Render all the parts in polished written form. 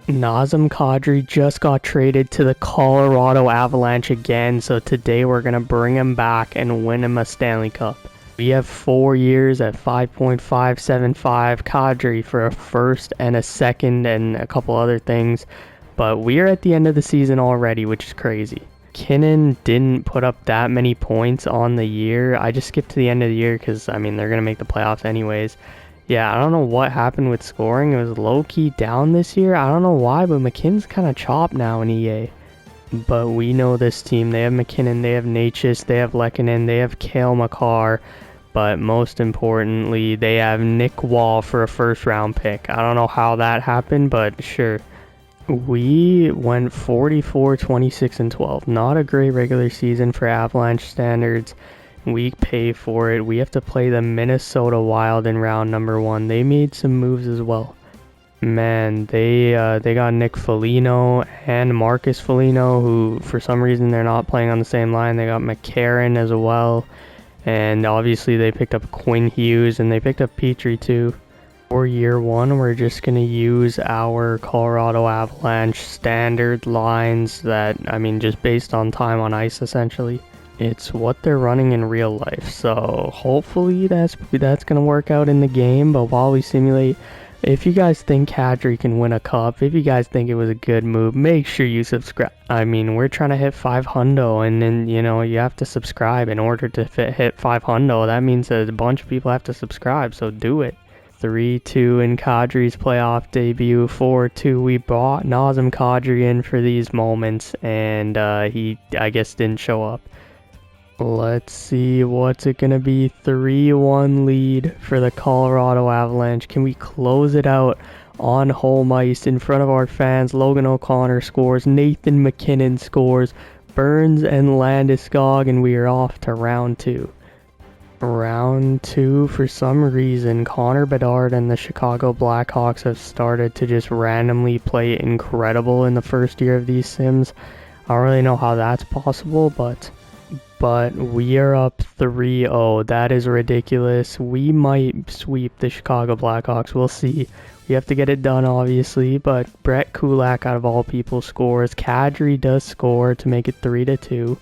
Nazem Kadri just got traded to the Colorado Avalanche again, so today we're going to bring him back and win him a Stanley Cup. We have 4 years at 5.575 Kadri for a first and a second and a couple other things, but we are at the end of the season already, which is crazy. McKinnon didn't put up that many points on the year. I just skipped to the end of the year because, I mean, they're going to make the playoffs anyways. Yeah, I don't know what happened with scoring. It was low-key down this year. I don't know why, but McKinnon's kind of chopped now in EA. But we know this team. They have McKinnon, they have Necas, they have Lehkonen, they have Cale Makar. But most importantly, they have Nick Wall for a first-round pick. I don't know how that happened, but sure. We went 44, 26, and 12. Not a great regular season for Avalanche standards. We pay for it. We have to play the Minnesota Wild in round number 1. They made some moves as well. Man, they got Nick Foligno and Marcus Foligno, who for some reason they're not playing on the same line. They got McCarron as well. And obviously they picked up Quinn Hughes and they picked up Petrie too. For year 1, we're just going to use our Colorado Avalanche standard lines that, I mean, just based on time on ice essentially. It's what they're running in real life, so hopefully that's going to work out in the game. But while we simulate, if you guys think Kadri can win a cup, if you guys think it was a good move, make sure you subscribe. I mean, we're trying to hit 500, and then, you know, you have to subscribe in order to hit 500. That means that a bunch of people have to subscribe, so do it. 3-2 in Kadri's playoff debut. 4-2, we brought Nazem Kadri in for these moments, and he, I guess, didn't show up. Let's see, what's it gonna be? 3-1 lead for the Colorado Avalanche. Can we close it out on home ice in front of our fans? Logan O'Connor scores, Nathan MacKinnon scores, Burns and Landeskog, and we are off to round 2. Round 2, for some reason, Connor Bedard and the Chicago Blackhawks have started to just randomly play incredible in the first year of these sims. I don't really know how that's possible, but we are up 3-0. That is ridiculous. We might sweep the Chicago Blackhawks. We'll see. We have to get it done, obviously, but Brett Kulak, out of all people, scores. Kadri does score to make it 3-2.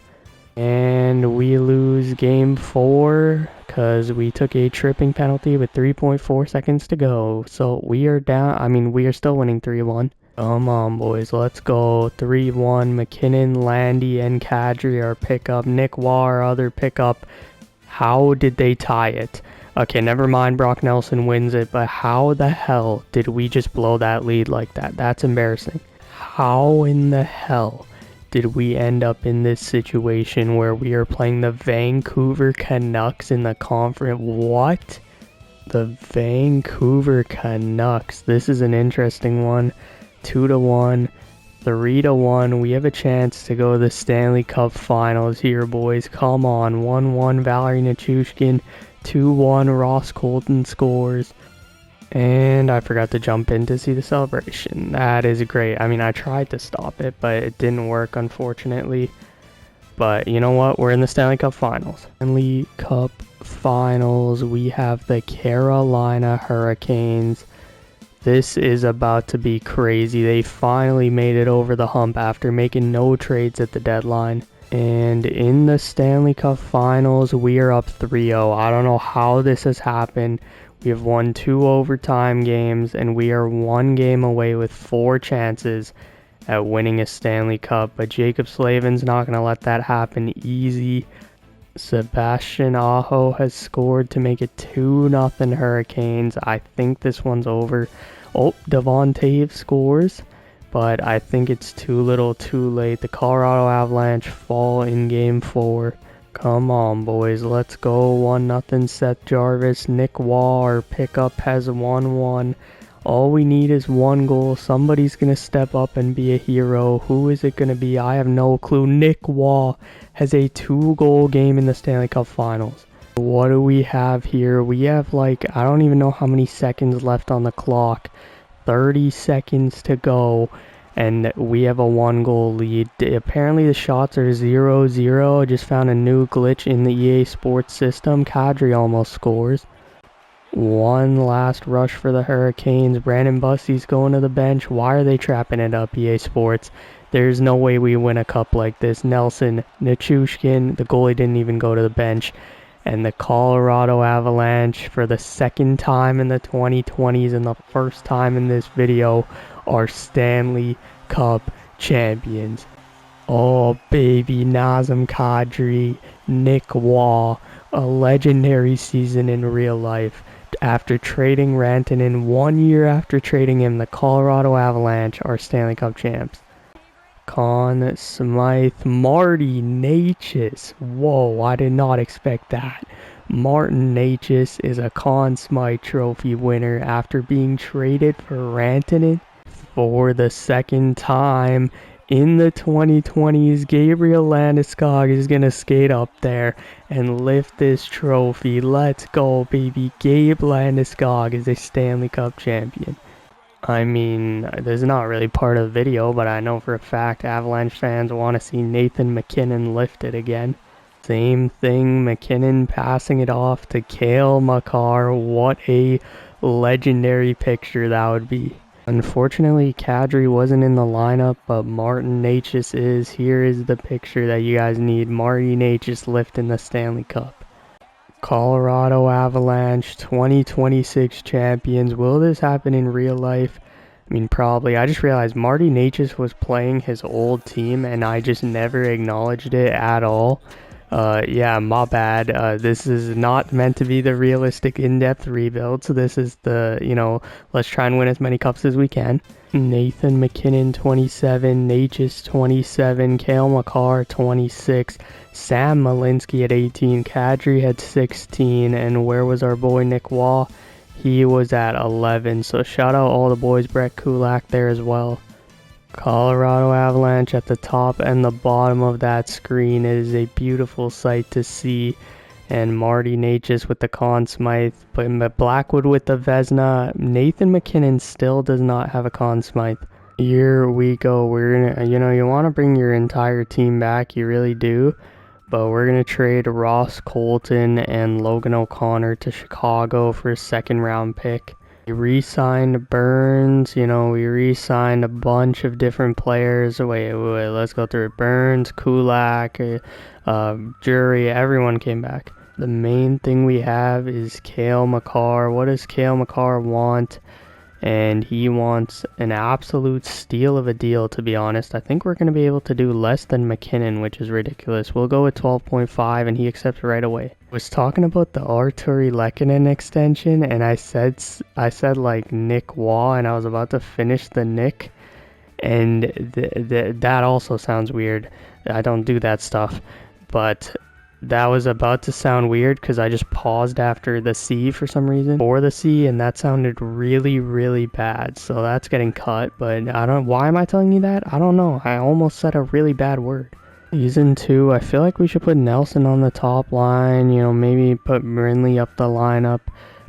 And we lose game 4 because we took a tripping penalty with 3.4 seconds to go. So we are down. I mean, we are still winning 3-1. Come on, boys, let's go. 3-1, McKinnon, Landy, and Kadri are pickup. Nick Waugh, our other pickup. How did they tie it? Okay, never mind, Brock Nelson wins it, but how the hell did we just blow that lead like that? That's embarrassing. How in the hell did we end up in this situation where we are playing the Vancouver Canucks in the conference? What? The Vancouver Canucks. This is an interesting one. 2-1, 3-1. We have a chance to go to the Stanley Cup Finals here, boys. Come on. 1-1, Valerie Nichushkin. 2-1, Ross Colton scores. And I forgot to jump in to see the celebration. That is great. I mean, I tried to stop it, but it didn't work, unfortunately. But you know what? We're in the Stanley Cup Finals. Stanley Cup Finals. We have the Carolina Hurricanes. This is about to be crazy. They finally made it over the hump after making no trades at the deadline. And in the Stanley Cup Finals, we are up 3-0. I don't know how this has happened. We have won 2 overtime games, and we are 1 game away with 4 chances at winning a Stanley Cup. But Jacob Slavin's not going to let that happen easy. Sebastian Aho has scored to make it 2-0 Hurricanes. I think this one's over. Oh, Devon Toews scores, but I think it's too little too late. The Colorado Avalanche fall in game 4. Come on, boys, let's go. 1-0 Seth Jarvis. Nick Waugh, our pickup, has 1-1. All we need is 1 goal. Somebody's going to step up and be a hero. Who is it going to be? I have no clue. Nick Waugh has a 2-goal game in the Stanley Cup Finals. What do we have here? We have, like, I don't even know how many seconds left on the clock. 30 seconds to go. And we have a 1-goal lead. Apparently the shots are 0-0. I just found a new glitch in the EA Sports system. Kadri almost scores. One last rush for the Hurricanes. Brandon Busty's going to the bench. Why are they trapping it up, EA Sports? There's no way we win a cup like this. Nelson Nichushkin, the goalie, didn't even go to the bench. And the Colorado Avalanche, for the second time in the 2020s and the first time in this video, are Stanley Cup champions. Oh, baby, Nazem Kadri, Nick Waugh, a legendary season in real life. After trading Rantanen, 1 year after trading him, the Colorado Avalanche are Stanley Cup champs. Conn Smythe, Marty Necas. Whoa, I did not expect that. Martin Necas is a Conn Smythe Trophy winner after being traded for Rantanen for the second time. In the 2020s, Gabriel Landeskog is going to skate up there and lift this trophy. Let's go, baby. Gabe Landeskog is a Stanley Cup champion. I mean, this is not really part of the video, but I know for a fact Avalanche fans want to see Nathan MacKinnon lift it again. Same thing, MacKinnon passing it off to Cale Makar. What a legendary picture that would be. Unfortunately, Kadri wasn't in the lineup, but Martin Necas is. Here is the picture that you guys need. Marty Necas lifting the Stanley Cup. Colorado Avalanche 2026 champions. Will this happen in real life? I mean, probably. I just realized Marty Necas was playing his old team, and I just never acknowledged it at all. Yeah, my bad. This is not meant to be the realistic in-depth rebuild, so this is the, let's try and win as many cups as we can. Nathan MacKinnon, 27, Necas, 27, Cale Makar, 26, Sam Malinsky at 18, Kadri had 16, and where was our boy Nick Waugh? He was at 11, so shout out all the boys, Brett Kulak there as well. Colorado Avalanche at the top and the bottom of that screen. It is a beautiful sight to see. And Marty Necas with the Conn Smythe, but Blackwood with the Vezina. Nathan MacKinnon still does not have a Conn Smythe. Here we go. We're gonna, you want to bring your entire team back, you really do. But we're gonna trade Ross Colton and Logan O'Connor to Chicago for a second-round pick. We re-signed Burns, we re-signed a bunch of different players. Wait, let's go through it. Burns, Kulak, Jury, everyone came back. The main thing we have is Cale Makar. What does Cale Makar want? And he wants an absolute steal of a deal, to be honest. I think we're going to be able to do less than MacKinnon, which is ridiculous. We'll go with 12.5, and he accepts right away. I was talking about the Arturi Lehkonen extension, and I said like Nick Waugh, and I was about to finish the Nick, and that also sounds weird. I don't do that stuff, but that was about to sound weird because I just paused after the C for some reason, for the C, and that sounded really, really bad. So that's getting cut, but why am I telling you that? I don't know. I almost said a really bad word. Season 2, I feel like we should put Nelson on the top line, maybe put Brindley up the lineup.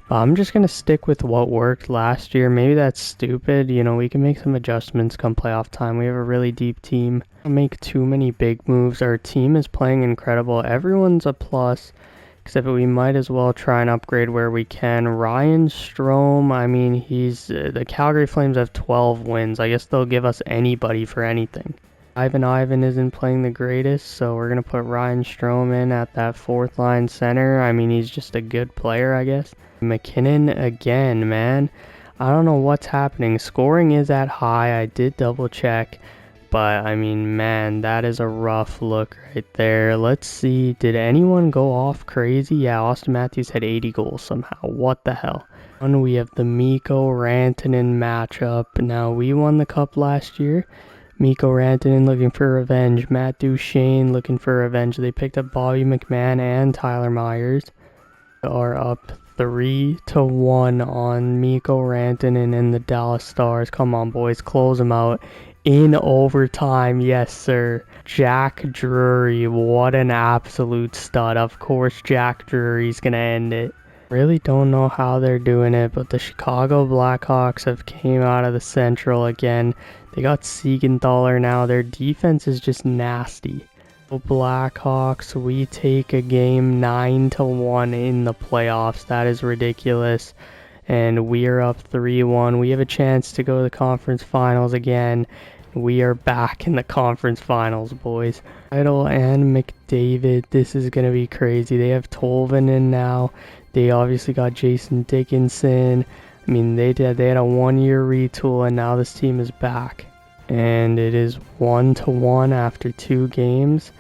But I'm just going to stick with what worked last year. Maybe that's stupid. We can make some adjustments come playoff time. We have a really deep team. Don't make too many big moves. Our team is playing incredible. Everyone's a plus, except we might as well try and upgrade where we can. Ryan Strome, I mean, the Calgary Flames have 12 wins. I guess they'll give us anybody for anything. Ivan isn't playing the greatest, so we're going to put Ryan Strome in at that fourth line center. I mean, he's just a good player, I guess. MacKinnon again, man. I don't know what's happening. Scoring is at high. I did double check. But, I mean, man, that is a rough look right there. Let's see. Did anyone go off crazy? Yeah, Austin Matthews had 80 goals somehow. What the hell? And we have the Mikko Rantanen matchup. Now, we won the cup last year. Mikko Rantanen looking for revenge. Matt Duchene looking for revenge. They picked up Bobby McMahon and Tyler Myers. They are up 3-1 on Mikko Rantanen and the Dallas Stars. Come on, boys. Close them out. In overtime, yes, sir. Jack Drury, what an absolute stud. Of course, Jack Drury's going to end it. Really don't know how they're doing it, but the Chicago Blackhawks have came out of the Central again. They got Siegenthaler now. Their defense is just nasty. Blackhawks, we take a game 9-1 in the playoffs. That is ridiculous. And we are up 3-1. We have a chance to go to the conference finals again. We are back in the conference finals, boys. Idle and McDavid. This is going to be crazy. They have Tolvanen now. They obviously got Jason Dickinson. I mean, they had a 1-year retool, and now this team is back. And it is 1-1 after 2 games.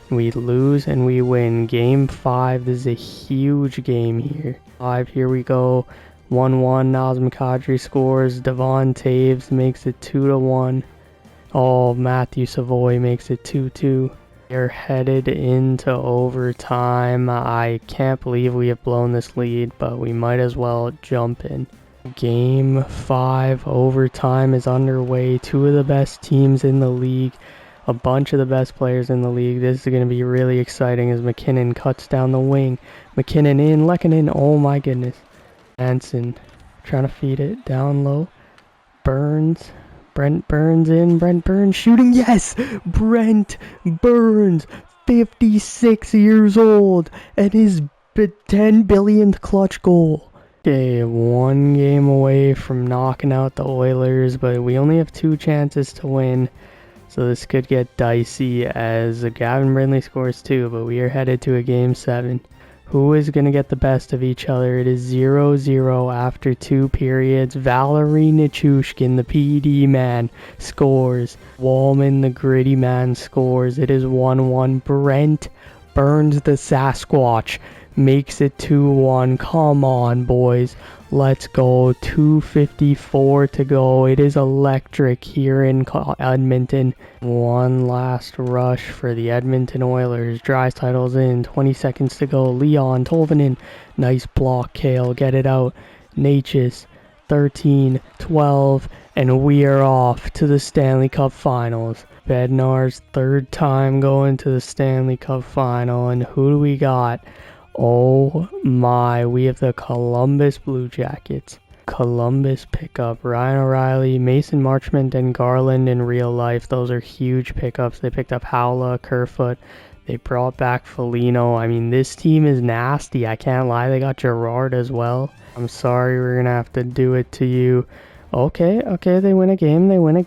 We lose and we win. Game 5. This is a huge game here. 5. Here we go. 1-1. Nazem Kadri scores. Devon Taves makes it 2-1. Oh, Matthew Savoy makes it 2-2. We're headed into overtime. I can't believe we have blown this lead, but we might as well jump in. Game 5 overtime is underway. 2 of the best teams in the league. A bunch of the best players in the league. This is going to be really exciting as McKinnon cuts down the wing. McKinnon in, Lehkonen. Oh my goodness. Hansen trying to feed it down low. Burns. Brent Burns in. Brent Burns shooting. Yes! Brent Burns, 56 years old, and his 10 billionth clutch goal. Okay, 1 game away from knocking out the Oilers, but we only have 2 chances to win. So this could get dicey as Gavin Brindley scores 2, but we are headed to a game 7. Who is going to get the best of each other? It is 0-0 after 2 periods. Valeri Nichushkin, the PD man, scores. Wallman, the gritty man, scores. It is 1-1. Brent Burns, the Sasquatch, makes it 2-1. Come on, boys. Let's go. 2:54 to go. It is electric here in Edmonton. One last rush for the Edmonton Oilers. Dreisaitl's in. 20 seconds to go. Leon Tolvanen. Nice block, Kale. Get it out. Natchez. 13, 12, and we are off to the Stanley Cup Finals. Bednar's 3rd time going to the Stanley Cup Final, and who do we got? Oh my, we have the Columbus Blue Jackets. Columbus pickup. Ryan O'Reilly, Mason Marchment, and Garland in real life. Those are huge pickups. They picked up Howla, Kerfoot. They brought back Foligno. I mean, this team is nasty. I can't lie. They got Gerard as well. I'm sorry, we're going to have to do it to you. Okay, they win a game. They win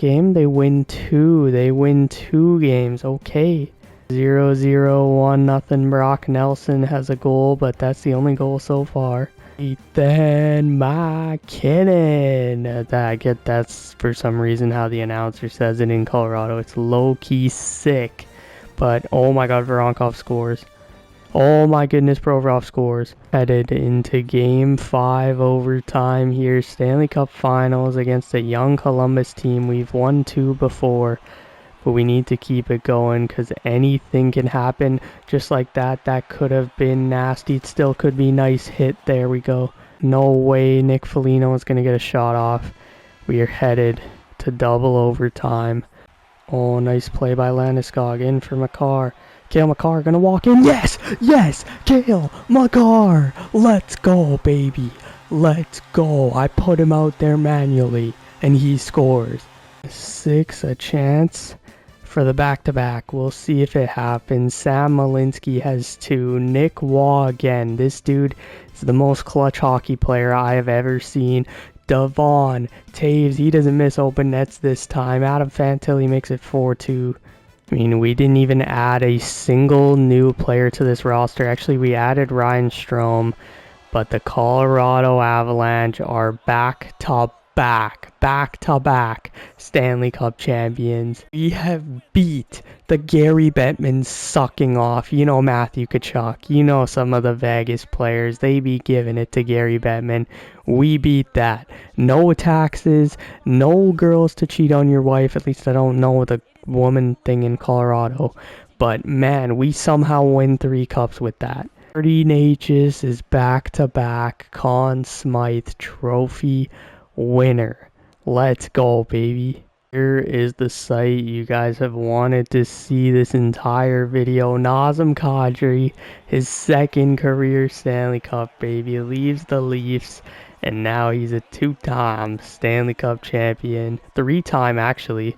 2. They win 2 games. Okay. 0-0, 1-0. Brock Nelson has a goal, but that's the only goal so far. Ethan McKinnon. That's for some reason how the announcer says it in Colorado. It's low-key sick. But oh my god, Voronkov scores. Oh my goodness, Provorov scores. Headed into game 5 overtime here. Stanley Cup Finals against a young Columbus team. We've won 2 before. But we need to keep it going because anything can happen. Just like that. That could have been nasty. It still could be nice hit. There we go. No way Nick Foligno is going to get a shot off. We are headed to double overtime. Oh, nice play by Landeskog. In for Makar. Cale Makar going to walk in. Yes! Yes! Cale Makar! Let's go, baby. Let's go. I put him out there manually. And he scores. 6, a chance for the back-to-back. We'll see if it happens. Sam Malinsky has 2. Nick Waugh again. This dude is the most clutch hockey player I have ever seen. Devon Taves, he doesn't miss open nets this time. Adam Fantilli makes it 4-2. I mean, we didn't even add a single new player to this roster. Actually, we added Ryan Strome, but the Colorado Avalanche are back-to-back Stanley Cup champions. We have beat the Gary Bettman sucking off. You know Matthew Tkachuk. You know some of the Vegas players. They be giving it to Gary Bettman. We beat that. No taxes. No girls to cheat on your wife. At least I don't know the woman thing in Colorado. But man, we somehow win 3 cups with that. Marty Natchez is back-to-back Conn Smythe Trophy winner. Let's go, baby. Here is the site you guys have wanted to see this entire video. Nazem Kadri, his 2nd career Stanley Cup, baby, leaves the Leafs, and now he's a 2-time Stanley Cup champion. 3-time, actually.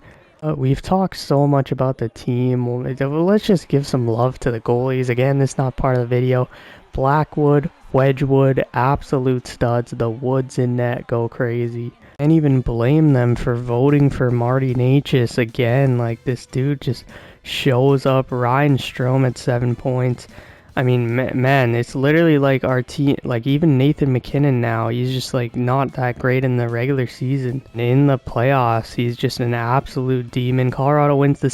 We've talked so much about the team. Well, let's just give some love to the goalies. Again, this is not part of the video. Blackwood, Wedgwood, absolute studs. The Woods in net go crazy. Can't even blame them for voting for Marty Necas again. Like, this dude just shows up. Ryan Strome at 7 points. I mean, man, it's literally like our team, like even Nathan MacKinnon now, he's just like not that great in the regular season. In the playoffs, he's just an absolute demon. Colorado wins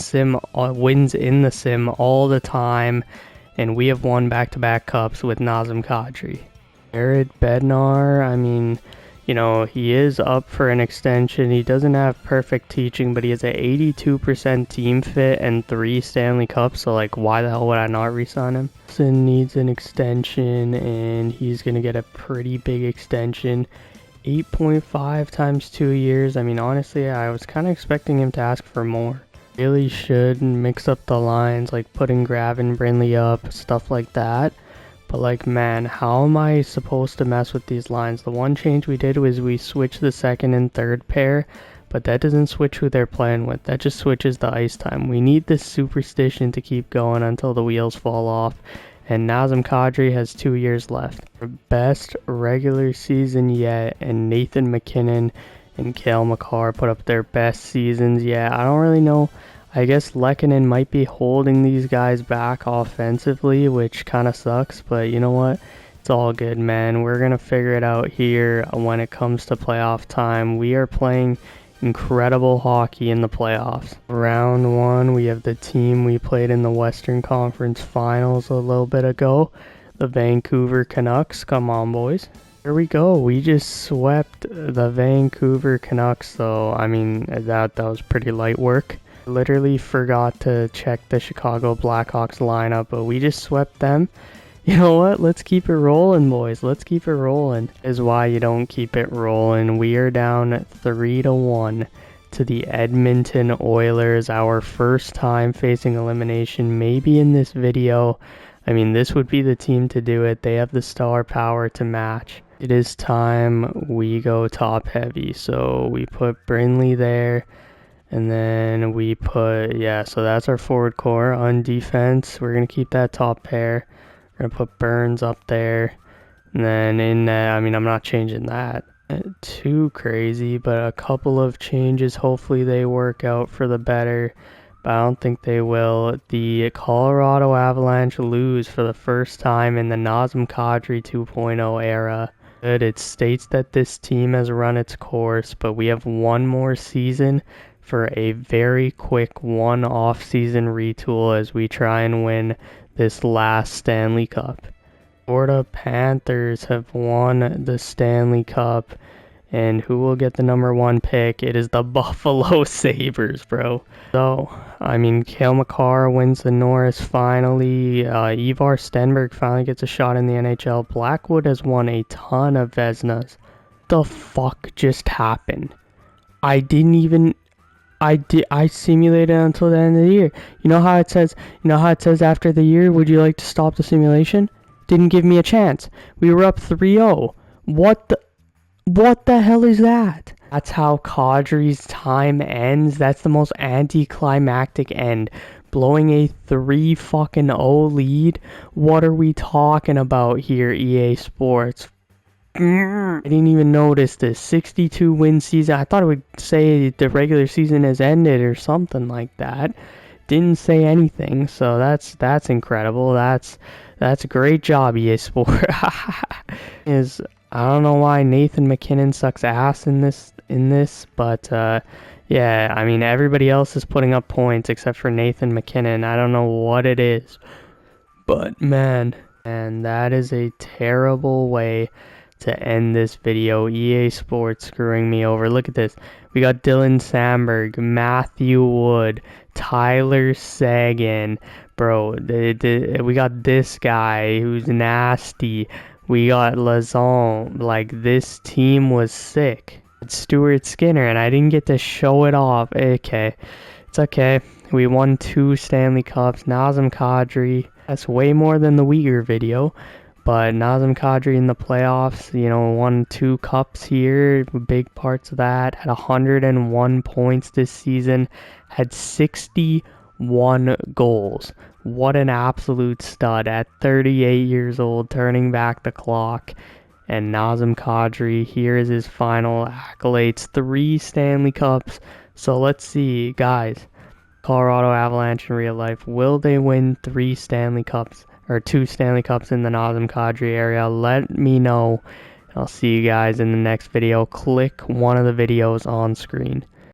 in the sim all the time, and we have won back-to-back cups with Nazem Kadri. Jared Bednar, I mean, you know, he is up for an extension. He doesn't have perfect teaching, but he has an 82% team fit and 3 Stanley Cups, so like why the hell would I not re-sign him? Wilson needs an extension, and he's going to get a pretty big extension. 8.5 times 2 years. I mean, honestly, I was kind of expecting him to ask for more. Really should mix up the lines, like putting Gravin Brindley up, stuff like that. But like, man, how am I supposed to mess with these lines? The one change we did was we switched the second and third pair, but that doesn't switch who they're playing with. That just switches the ice time. We need this superstition to keep going until the wheels fall off. And Nazem Kadri has 2 years left. Best regular season yet, and Nathan MacKinnon and Cale Makar put up their best seasons yet. I don't really know. I guess Lehkonen might be holding these guys back offensively, which kind of sucks, but you know what? It's all good, man. We're going to figure it out here when it comes to playoff time. We are playing incredible hockey in the playoffs. Round 1, we have the team we played in the Western Conference Finals a little bit ago, the Vancouver Canucks. Come on, boys. Here we go. We just swept the Vancouver Canucks, so I mean, that was pretty light work. Literally forgot to check the Chicago Blackhawks lineup, but we just swept them. You know what? Let's keep it rolling, boys. Let's keep it rolling. Is why you don't keep it rolling. We are down 3-1 to the Edmonton Oilers. Our first time facing elimination, maybe in this video. I mean, this would be the team to do it. They have the star power to match. It is time we go top heavy. So we put Brindley there. And then we put, yeah, so that's our forward core. On defense, we're going to keep that top pair. We're going to put Burns up there. And then in net, I mean, I'm not changing that too crazy, but a couple of changes. Hopefully they work out for the better, but I don't think they will. The Colorado Avalanche lose for the first time in the Nazem Kadri 2.0 era. Good, it states that this team has run its course, but we have one more season for a very quick one off-season retool as we try and win this last Stanley Cup. Florida Panthers have won the Stanley Cup, and who will get the #1 pick? It is the Buffalo Sabres, bro. So, I mean, Cale Makar wins the Norris finally. Ivar Stenberg finally gets a shot in the NHL. Blackwood has won a ton of Vezinas. The fuck just happened? I simulated until the end of the year. You know how it says after the year, would you like to stop the simulation? Didn't give me a chance. We were up 3-0. What the hell is that? That's how Kadri's time ends. That's the most anticlimactic end. Blowing a 3-0 lead. What are we talking about here, EA Sports? I didn't even notice this 62 win season. I thought it would say the regular season has ended or something like that. Didn't say anything, so that's incredible. That's a great job, EA Sport. I don't know why Nathan MacKinnon sucks ass in this, but yeah, I mean everybody else is putting up points except for Nathan MacKinnon. I don't know what it is, but man, and that is a terrible way to end this video. EA Sports screwing me over. Look at this. We got Dylan Samberg, Matthew Wood, Tyler Seguin. Bro, we got this guy who's nasty. We got Lazon. Like, this team was sick. It's Stuart Skinner, and I didn't get to show it off. Okay. It's okay. We won 2 Stanley Cups. Nazem Kadri. That's way more than the Uyghur video. But Nazem Kadri in the playoffs, you know, won 2 cups here, big parts of that. Had 101 points this season, had 61 goals. What an absolute stud at 38 years old, turning back the clock. And Nazem Kadri, here is his final accolades, 3 Stanley Cups. So let's see, guys, Colorado Avalanche in real life, will they win 3 Stanley Cups? Or 2 Stanley Cups in the Nazem Kadri area? Let me know. I'll see you guys in the next video. Click one of the videos on screen.